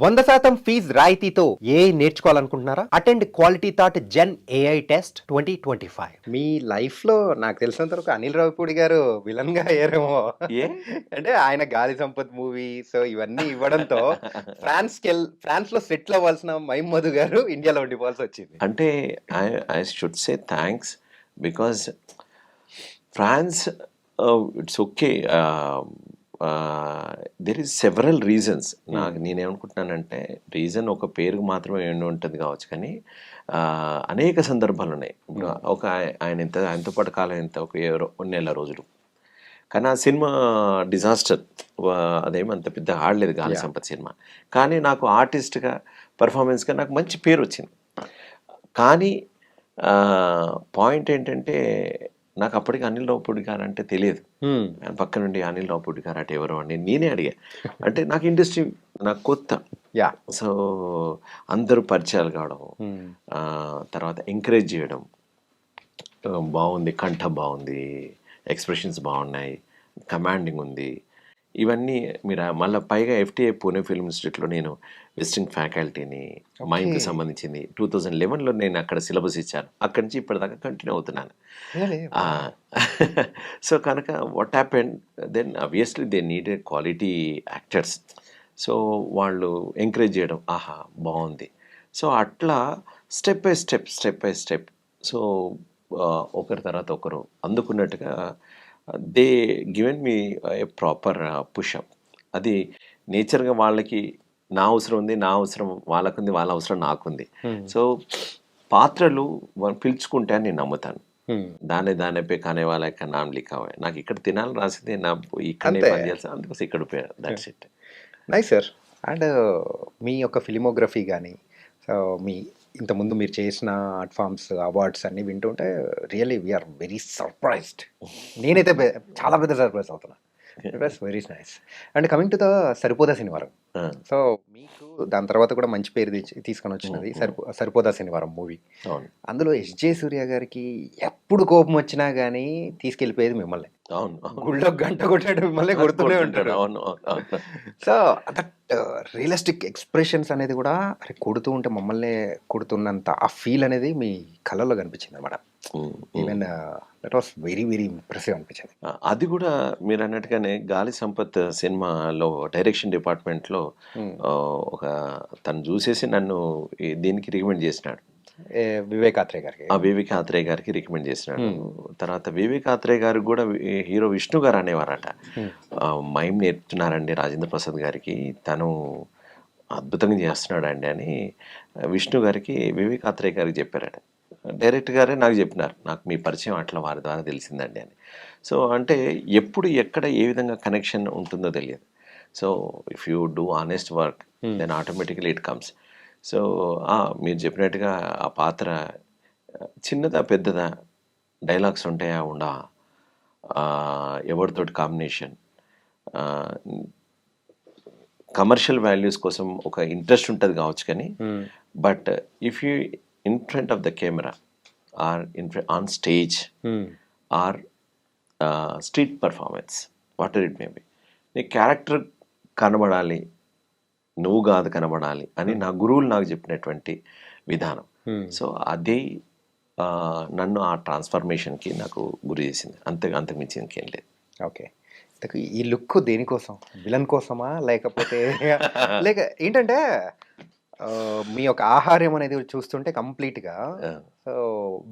100% fees రాయితీతో AI నేర్చుకోవాలనుకుంటున్నారా? Attend quality thought gen AI test 2025. మీ లైఫ్‌లో నాకు తెలిసినంత వరకు అనిల్ రావిపూడి గారు విలన్‌గా అయ్యారేమో. ఏ? అంటే ఆయన 'గాలి సంపత్' మూవీ సో ఇవన్నీ ఇవ్వడంతో ఫ్రాన్స్‌లో సెటిల్ అవ్వాల్సిన మైమ్ మధు గారు ఇండియాలో ఉండిపోవాల్సొచ్చింది. అంటే I should say thanks because France it's okay. There is several reasons. నేనేమనుకుంటున్నానంటే రీజన్ ఒక పేరుకు మాత్రమే ఉంటుంది కావచ్చు, కానీ అనేక సందర్భాలు ఉన్నాయి. ఇప్పుడు ఆయనతో పాటు కాలం ఎంత ఒక నెల రోజులు, కానీ ఆ సినిమా డిజాస్టర్. అదేమి అంత పెద్ద ఆడలేదు గాలి సంపత్ సినిమా, కానీ నాకు ఆర్టిస్ట్గా పర్ఫార్మెన్స్గా నాకు మంచి పేరు వచ్చింది. కానీ పాయింట్ ఏంటంటే నాకు అప్పటికి అనిల్ రావిపూడి గారు అంటే తెలియదు. పక్క నుండి అనిల్ రావిపూడి గారు అంటే ఎవరు అని నేనే అడిగా. అంటే నాకు ఇండస్ట్రీ నాకు కొత్త. సో అందరూ పరిచయాలు కావడం, తర్వాత ఎంకరేజ్ చేయడం, బాగుంది, కంఠం బాగుంది, ఎక్స్ప్రెషన్స్ బాగున్నాయి, కమాండింగ్ ఉంది, ఇవన్నీ మీరు మళ్ళీ పైగా ఎఫ్టీఐ పూణే ఫిల్మ్ ఇన్స్టిట్యూట్లో నేను విజిటింగ్ ఫ్యాకల్టీని, మైమ్కి సంబంధించింది 2011లో నేను అక్కడ సిలబస్ ఇచ్చాను. అక్కడి నుంచి ఇప్పటిదాకా కంటిన్యూ అవుతున్నాను. సో కనుక what happened then obviously they needed quality actors. So వాళ్ళు ఎంకరేజ్ చేయడం, ఆహా బాగుంది. సో అట్లా స్టెప్ బై స్టెప్ సో ఒకరి తర్వాత ఒకరు అందుకున్నట్టుగా they given me a proper pushup. అది నేచర్గా వాళ్ళకి నా అవసరం ఉంది, నా అవసరం వాళ్ళకుంది, వాళ్ళ అవసరం నాకుంది. సో పాత్రలు పిలుచుకుంటే అని నేను నమ్ముతాను. దానే పే కానే వాళ్ళ నామ్ లిఖా హువా హై. నాకు ఇక్కడ తినాలని రాసింది, నా ఇక్కడనే పని చేయాల్సి, అందుకోసం ఇక్కడ that's it. Nice sir. And మీ యొక్క ఫిలిమోగ్రఫీ కానీ, సో మీ ఇంతకుముందు మీరు చేసిన ఆర్ట్ ఫామ్స్, అవార్డ్స్ అన్నీ వింటుంటే రియల్లీ వీఆర్ వెరీ సర్ప్రైజ్డ్. నేనైతే చాలా పెద్ద సర్ప్రైజ్ అవుతున్నా. It was very nice. And coming to the Saripodhaa Sanivaaram. So మీకు దాని తర్వాత కూడా మంచి పేరు తీసుకొని వచ్చినది సరిపోదా శనివారం మూవీ. అందులో ఎస్జే సూర్య గారికి ఎప్పుడు కోపం వచ్చినా కానీ తీసుకెళ్ళిపోయేది మిమ్మల్ని. అవును, గుళ్ళో గంట కొట్టాడు మిమ్మల్ని కొడుతూనే ఉంటాడు. అవును. సో దట్ రియలిస్టిక్ ఎక్స్ప్రెషన్స్ అనేది కూడా అరే కొడుతూ ఉంటే మమ్మల్ని కొడుతున్నంత ఆ ఫీల్ అనేది మీ కళ్ళల్లో కనిపించింది అనమాట. Even that was very very impressive అనిపించింది. అది కూడా మీరు అన్నట్టుగానే గాలి సంపత్ సినిమాలో డైరెక్షన్ డిపార్ట్మెంట్లో ఒక తను చూసేసి నన్ను దీనికి రికమెండ్ చేసినాడు. వివేక్ ఆత్రేయ గారికి. వివేక్ ఆత్రేయ గారికి రికమెండ్ చేసినాడు. తర్వాత వివేక్ ఆత్రేయ గారికి కూడా హీరో విష్ణు గారు అనేవారట, మైమ్ నేర్పుతున్నారండి రాజేంద్ర ప్రసాద్ గారికి, తను అద్భుతంగా చేస్తున్నాడు అండి అని విష్ణు గారికి వివేక్ ఆత్రేయ గారికి చెప్పారట. డైరెక్ట్ గారే నాకు చెప్పినారు, నాకు మీ పరిచయం అట్లా వారి ద్వారా తెలిసిందండి అని. సో అంటే ఎప్పుడు ఎక్కడ ఏ విధంగా కనెక్షన్ ఉంటుందో తెలియదు. So if you do honest work then automatically it comes. So మీరు చెప్పినట్టుగా ఆ పాత్ర చిన్నదా పెద్దదా, డైలాగ్స్ ఉంటాయా ఉండా, ఎవరితోటి కాంబినేషన్, కమర్షియల్ వాల్యూస్ కోసం ఒక ఇంట్రెస్ట్ ఉంటుంది కావచ్చు, కానీ but if you in front of the camera or on stage or street performance whatever it may be, నీ క్యారెక్టర్ కనబడాలి, నువ్వు కాదు కనబడాలి అని నా గురువులు నాకు చెప్పినటువంటి విధానం. సో అదే నన్ను ఆ ట్రాన్స్ఫర్మేషన్కి నాకు గురి చేసింది. అంతకుమించి ఇంకేం లేదు. ఓకే. ఈ లుక్ దేనికోసం? విలన్ కోసమా లేకపోతే లేక ఏంటంటే మీ యొక్క ఆహార్యం అనేది చూస్తుంటే కంప్లీట్గా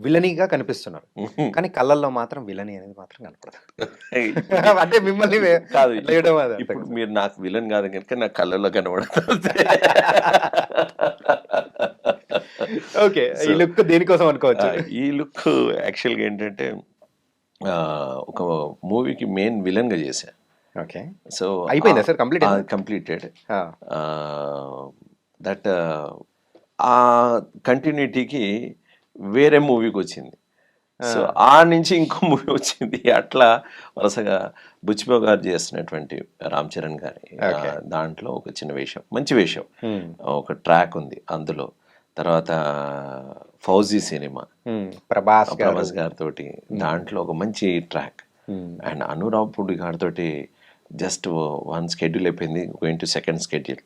విలనీగా కనిపిస్తున్నారు, కానీ కళ్ళల్లో మాత్రం విలనీ అనేది మాత్రం కనపడదు. అంటే మిమ్మల్ని కాదు, ఇప్పుడు మీరు నాకు విలన్ కాదు కనుక నాకు కళ్ళల్లో కనబడుతుంది. ఓకే, ఈ లుక్ దేనికోసం అనుకోవచ్చు? ఈ లుక్ యాక్చువల్గా ఏంటంటే ఒక మూవీకి మెయిన్ విలన్గా చేశా. ఓకే. సో అయిపోయిందా సార్? కంప్లీటెడ్. దట్ ఆ కంటిన్యూటీకి వేరే మూవీకి వచ్చింది. సో ఆ నుంచి ఇంకో మూవీ వచ్చింది. అట్లా వరుసగా బుచ్చిబాబు గారు చేస్తున్నటువంటి రామ్ చరణ్ గారి దాంట్లో ఒక చిన్న వేషం, మంచి వేషం, ఒక ట్రాక్ ఉంది అందులో. తర్వాత ఫౌజీ సినిమా ప్రభాస్ గారితో, దాంట్లో ఒక మంచి ట్రాక్. అండ్ అనురావుపూడి గారితో జస్ట్ వన్ స్కెడ్యూల్ అయిపోయింది, going to second schedule.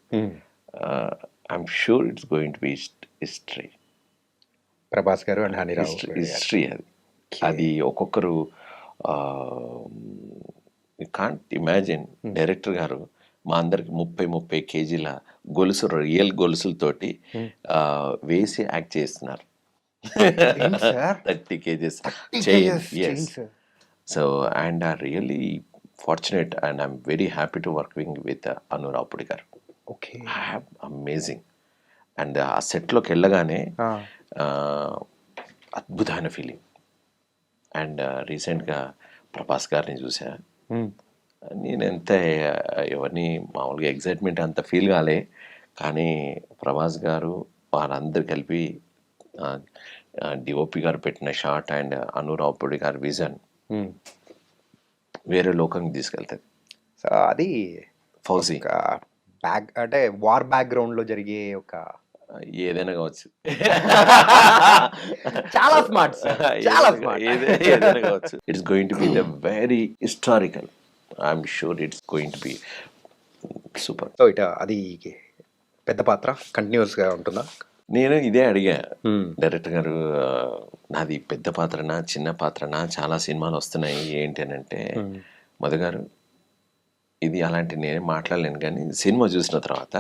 I'm sure it's going to be history. Prabhas గారు అండ్ హనీరావు గారు. హిస్టరీ అది. అది ఒక్కొక్కరు కాంట్ ఇమాజిన్. డైరెక్టర్ గారు మా అందరికి 30 కేజీల గొలుసు, రియల్ గొలుసులతోటి వేసి యాక్ట్ చేస్తున్నారు. ఏంటి sir? 30 kgs 30 chain. kgs chain, sir. So and are really fortunate and I'm very happy to working with Anu Ravipudi గారు. ఓకే. అమేజింగ్. అండ్ ఆ సెట్లోకి వెళ్ళగానే అద్భుతమైన ఫీలింగ్. అండ్ రీసెంట్గా ప్రభాస్ గారిని చూసా. నేను ఎంత ఎవరిని మామూలుగా ఎగ్జైట్మెంట్ అంత ఫీల్ కాలే, కానీ ప్రభాస్ గారు వారందరు కలిపి డిఓపి గారు పెట్టిన షాట్ అండ్ అను రావుపూడి గారి విజన్ వేరే లోకంకి తీసుకెళ్తుంది. సో అది ఫౌజీ ఒక బ్యాక్ అంటే వార్ బ్యాక్గ్రౌండ్ లో జరిగే ఒక ఏదైనా కావచ్చు. చాలా స్మార్ట్ సార్, చాలా స్మార్ట్. ఏదైనా కావచ్చు. It's going to be the very historical. I'm sure it's going to be super. So ఇట అది పెద్ద పాత్ర కంటిన్యూస్ గా ఉంటుందా? నేను ఇదే అడిగా డైరెక్టర్ గారు, నాది పెద్ద పాత్రనా చిన్న పాత్రనా, చాలా సినిమాలు వస్తున్నాయి ఏంటి అని అంటే, మధు గారు ఇది అలాంటి నేనే మాట్లాడలేను, కానీ సినిమా చూసిన తర్వాత,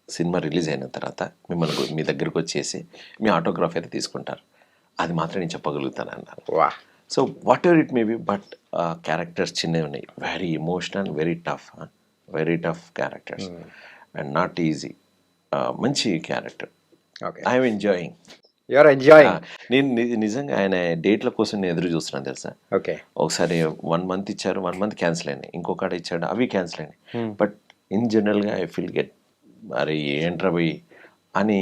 సినిమా రిలీజ్ అయిన తర్వాత మిమ్మల్ని మీ దగ్గరకు వచ్చేసి మీ ఆటోగ్రాఫ్ అయితే తీసుకుంటారు, అది మాత్రం నేను చెప్పగలుగుతాను అన్నారు. Wow. So whatever it may be, but characters చిన్నవి ఉన్నాయి, very emotional, very tough characters and not easy. మంచి character. Okay. I'm enjoying. You are enjoying. నేను నిజంగా ఆయన డేట్ల కోసం నేను ఎదురు చూస్తున్నాను తెలుసా. ఓకే. ఒకసారి 1 month ఇచ్చారు, 1 month క్యాన్సిల్ అయినాయి, ఇంకొకటి ఇచ్చాడు, అవి క్యాన్సిల్ అయినాయి. బట్ ఇన్ జనరల్గా ఐ ఫీల్ గెట్ అరే ఏంట్రా పోయి అని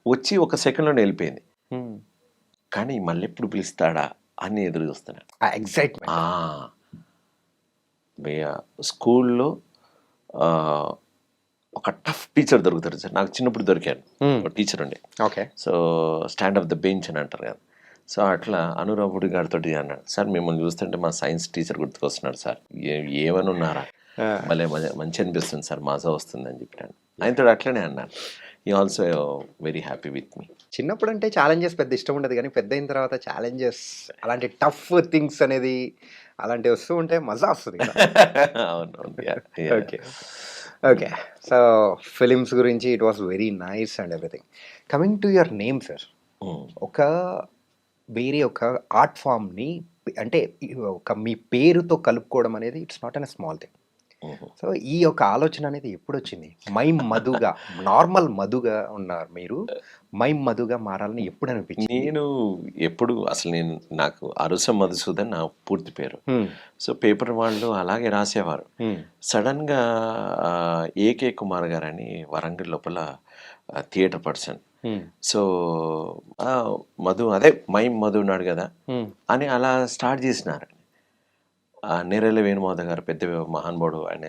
వచ్చి ఒక సెకండ్లోనే వెళ్ళిపోయింది, కానీ మళ్ళీ ఎప్పుడు పిలుస్తాడా అని ఎదురు చూస్తున్నాను. ఎక్సైట్మెంట్. స్కూల్లో ఒక టఫ్ టీచర్ దొరుకుతారు సార్, నాకు చిన్నప్పుడు దొరికాను ఒక టీచర్ ఉండే. Okay. So stand of the bench అని అంటారు కదా. సో అట్లా అనురావుడి గారితో అన్నాడు, సార్ మిమ్మల్ని చూస్తుంటే మా సైన్స్ టీచర్ గుర్తుకొస్తున్నాడు సార్, ఏమని ఉన్నారా, భలే మంచి అనిపిస్తుంది సార్, మజా వస్తుంది అని చెప్పాను. ఆయనతో అట్లనే అన్నాను. ఈ also very happy with me. చిన్నప్పుడు అంటే ఛాలెంజెస్ పెద్ద ఇష్టం ఉండదు, కానీ పెద్ద అయిన తర్వాత ఛాలెంజెస్ అలాంటి టఫ్ థింగ్స్ అనేది అలాంటివి వస్తూ ఉంటే మజా వస్తుంది. ఓకే. ఓకే. సో ఫిలిమ్స్ గురించి it was very nice and everything. Coming to your name sir, ఒక వేరే ఒక ఆర్ట్ ఫామ్ని అంటే ఒక మీ పేరుతో కలుపుకోవడం అనేది it's not an small thing. So ఈ యొక్క ఆలోచన అనేది ఎప్పుడు వచ్చింది? మైమ్ మధుగా, నార్మల్ మధుగా ఉన్నారు మీరు, మైమ్ మధుగా మారాలని ఎప్పుడు అనిపించింది? నేను ఎప్పుడు అసలు నాకు అరుస మధుసూదన్ నా పూర్తి పేరు. సో పేపర్ వాళ్ళు అలాగే రాసేవారు. సడన్గా ఏకే కుమార్ గారు అని వరంగల్ లోపల థియేటర్ పర్సన్, సో మధు అదే మైమ్ మధు ఉన్నాడు కదా అని అలా స్టార్ట్ చేసినారు. నేరెళ్ళ వేణుమాధవ్ గారు పెద్ద మహానుభావుడు, ఆయన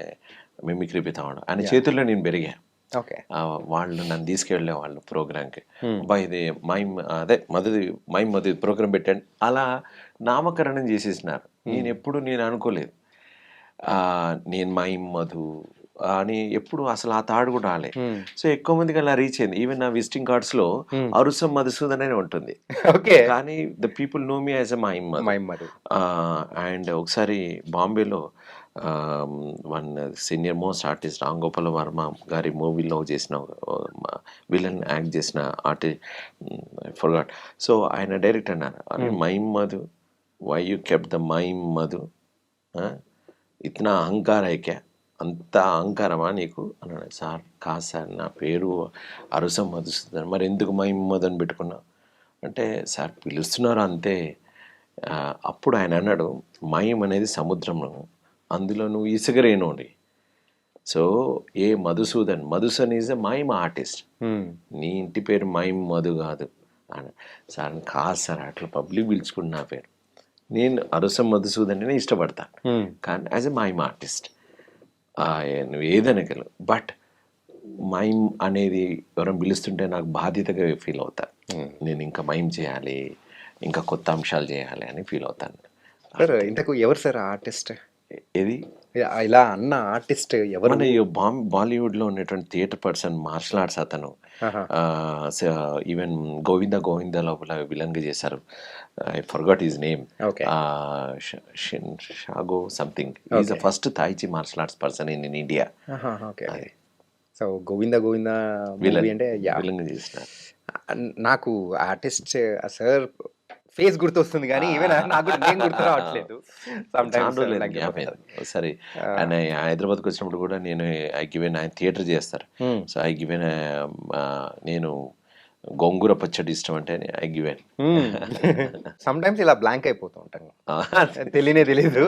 మిమిక్రీ పితావాడు, ఆయన చేతుల్లో నేను పెరిగా. ఓకే. వాళ్ళు నన్ను తీసుకెళ్ళే వాళ్ళు ప్రోగ్రామ్కి, అబ్బా ఇది మైమ్ అదే మైమ్ మధు ప్రోగ్రామ్ పెట్టండి, అలా నామకరణం చేసేసినారు. నేను అనుకోలేదు నేను మైమ్ మధు అని, ఎప్పుడు అసలు ఆ తాడు కూడా రాలే. సో ఎక్కువ మందికి అలా రీచ్ అయింది. ఈవెన్ నా విజిటింగ్ కార్డ్స్ లో అరుసం మధుసూదన్ అనే ఉంటుంది, కానీ the people know me as a mime Madhu. And ఒకసారి బాంబేలో one senior most artist Ram Gopal Varma గారి మూవీలో చేసిన విలన్ యాక్ట్ చేసిన ఆర్టిస్ట్ ఫర్గాట్. సో ఆయన డైరెక్ట్ అన్నారు, అరే mime Madhu, why you kept the mime Madhu, ఇతనా అహంకార ఐక్యా, అంత అహంకారమా నీకు అన్నాడు. సార్ కాదు సార్, నా పేరు అరుసం మధుసూదన్, మరి ఎందుకు మైమ్ మధు అని పెట్టుకున్నా అంటే, సార్ పిలుస్తున్నారు అంతే. అప్పుడు ఆయన అన్నాడు, మైమ్ అనేది సముద్రంలో, అందులో నువ్వు ఇసుగరేనోడి, so a Madhusudan is a mime artist, నీ ఇంటి పేరు మైమ్ మధు కాదు అని. సార్ కాదు సార్, అట్లా పబ్లిక్ పిలుచుకున్న నా పేరు, నేను అరుసం మధుసూదన్ అనే ఇష్టపడతాను, కానీ యాజ్ ఎ మైమ్ ఆర్టిస్ట్ నువ్వు ఏదనగలవు, బట్ మైమ్ అనేది ఎవరైనా పిలుస్తుంటే నాకు బాధ్యతగా ఫీల్ అవుతాను. నేను ఇంకా మైమ్ చేయాలి, ఇంకా కొత్త అంశాలు చేయాలి అని ఫీల్ అవుతాను. ఇంతకు ఎవరు సార్ ఆర్టిస్ట్? ఇది ఇలా అన్న ఆర్టిస్ట్ ఎవరు? మన ఈ బాలీవుడ్లో ఉన్నటువంటి థియేటర్ పర్సన్, మార్షల్ ఆర్ట్స్ అతను. ఆహా! ఈవెన్ గోవింద గోవింద లోపల విలన్గా చేశారు. I forgot his name. Okay. Shago something. Is the okay. First tai chi martial arts person in India. Aha! Okay. అది so 'Govinda Govinda' movie villain అంటే యాహ్! విలన్గా చేసినారు. నాకు ఆర్టిస్ట్ సార్ ఫేస్ గుర్తొస్తుంది గానీ, ఈవెన్ నాకు కూడా నేమ్ గుర్తు రావట్లేదు. సమ్ చాలా టైమ్స్ రోజులైంది నాకు గ్యాప్ గుర్తొస్తది. అయింది. ఒకసారి ఆ! ఆయన హైదరాబాద్కి వచ్చినప్పుడు కూడా నేను ఆయన థియేటర్ చేస్తారు. హ్మ్. సో నేను గోంగూర పచ్చడి ఇష్టం అంటే ఐ గివెన్. హ్మ్. సమ్ టైమ్స్ ఇలా బ్లాంక్ అయిపోతూ ఉంటాను. తెలియనే తెలీదు.